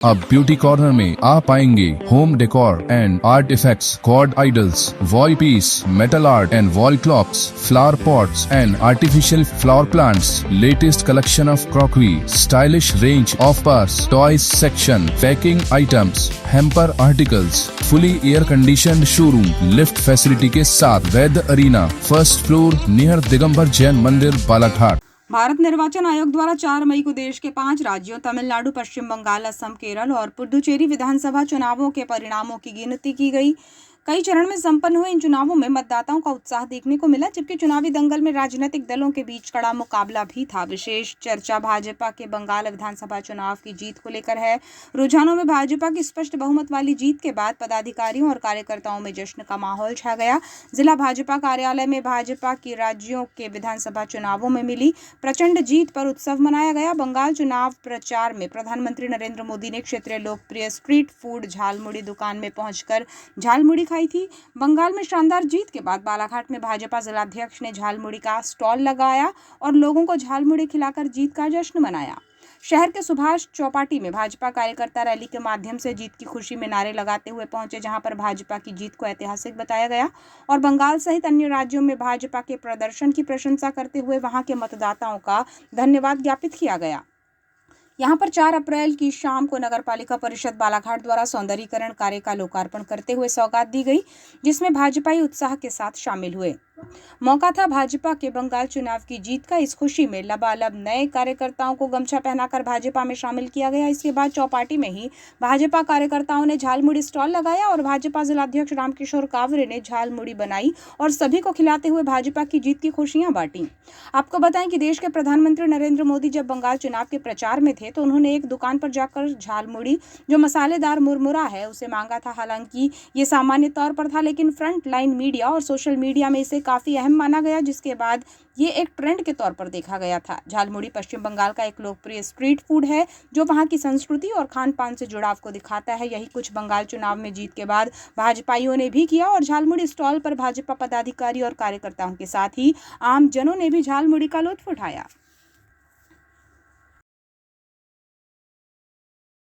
अब beauty corner में आप पाएंगे home decor and art effects, god idols, wall piece, metal art and wall clocks, flower pots and artificial flower plants, latest collection of crockery, stylish range of purse, toys section, packing items, hamper articles, fully air conditioned showroom, lift facility के साथ Vaidya arena, first floor near Digambar Jain Mandir, Balaghat. Bharat निर्वाचन आयोग द्वारा 4 मई को देश के 5 राज्यों तमिलनाडु, पश्चिम बंगाल, असम, केरल और पुडुचेरी विधानसभा चुनावों के परिणामों की गिनती की गई। कई चरण में संपन्न हुए इन चुनावों में मतदाताओं का उत्साह देखने को मिला, जबकि चुनावी दंगल में राजनीतिक दलों के बीच कड़ा मुकाबला भी था। विशेष चर्चा भाजपा के बंगाल विधानसभा चुनाव की जीत को लेकर है। रुझानों में भाजपा की स्पष्ट बहुमत वाली जीत के बाद पदाधिकारियों और कार्यकर्ताओं में जश्न का माहौल छा गया। जिला भाजपा कार्यालय में भाजपा की राज्यों के विधानसभा चुनावों में मिली प्रचंड जीत पर उत्सव मनाया गया। बंगाल चुनाव प्रचार में प्रधानमंत्री नरेंद्र मोदी ने क्षेत्रीय लोकप्रिय स्ट्रीट फूड झालमुड़ी दुकान में पहुंचकर झालमुड़ी खाई थी। बंगाल में शानदार जीत के बाद बालाघाट में भाजपा जिलाध्यक्ष ने झालमुड़ी का स्टॉल लगाया और लोगों को झालमुड़ी खिलाकर जीत का जश्न मनाया। शहर के सुभाष चौपाटी में भाजपा कार्यकर्ता रैली के माध्यम से जीत की खुशी में नारे लगाते हुए पहुंचे, जहां पर भाजपा की जीत को ऐतिहासिक बताया गया और बंगाल सहित अन्य राज्यों में भाजपा के प्रदर्शन की प्रशंसा करते हुए वहां के मतदाताओं का धन्यवाद ज्ञापित किया गया। यहां पर 4 अप्रैल की शाम को नगरपालिका परिषद बालाघाट द्वारा सौंदर्यीकरण कार्य का लोकार्पण करते हुए सौगात दी गई, जिसमें भाजपाई उत्साह के साथ शामिल हुए। मौका था भाजपा के बंगाल चुनाव की जीत का। इस खुशी में लबालब नए कार्यकर्ताओं को गमछा पहनाकर भाजपा में शामिल किया गया। इसके बाद चौपाटी में ही भाजपा कार्यकर्ताओं ने झालमुड़ी स्टॉल लगाया और भाजपा जिलाध्यक्ष रामकिशोर कावरे ने झालमुड़ी बनाई और सभी को खिलाते हुए भाजपा की जीत की खुशियां बांटी। आपको बताएं कि देश के प्रधानमंत्री नरेंद्र मोदी जब बंगाल चुनाव के प्रचार में थे तो उन्होंने एक दुकान पर जाकर झालमुड़ी, जो मसालेदार मुरमुरा है, उसे मांगा था। हालांकि ये सामान्य तौर पर था, लेकिन फ्रंट लाइन मीडिया और सोशल मीडिया में इसे काफी अहम माना गया, जिसके बाद ये एक ट्रेंड के तौर पर देखा गया था। झालमुड़ी पश्चिम बंगाल का एक लोकप्रिय स्ट्रीट फूड है, जो वहां की संस्कृति और खान पान से जुड़ाव को दिखाता है। यही कुछ बंगाल चुनाव में जीत के बाद भाजपाइयों ने भी किया और झालमुड़ी स्टॉल पर भाजपा पदाधिकारी और कार्यकर्ताओं के साथ ही आम जनों ने भी झालमुड़ी का लुत्फ उठाया।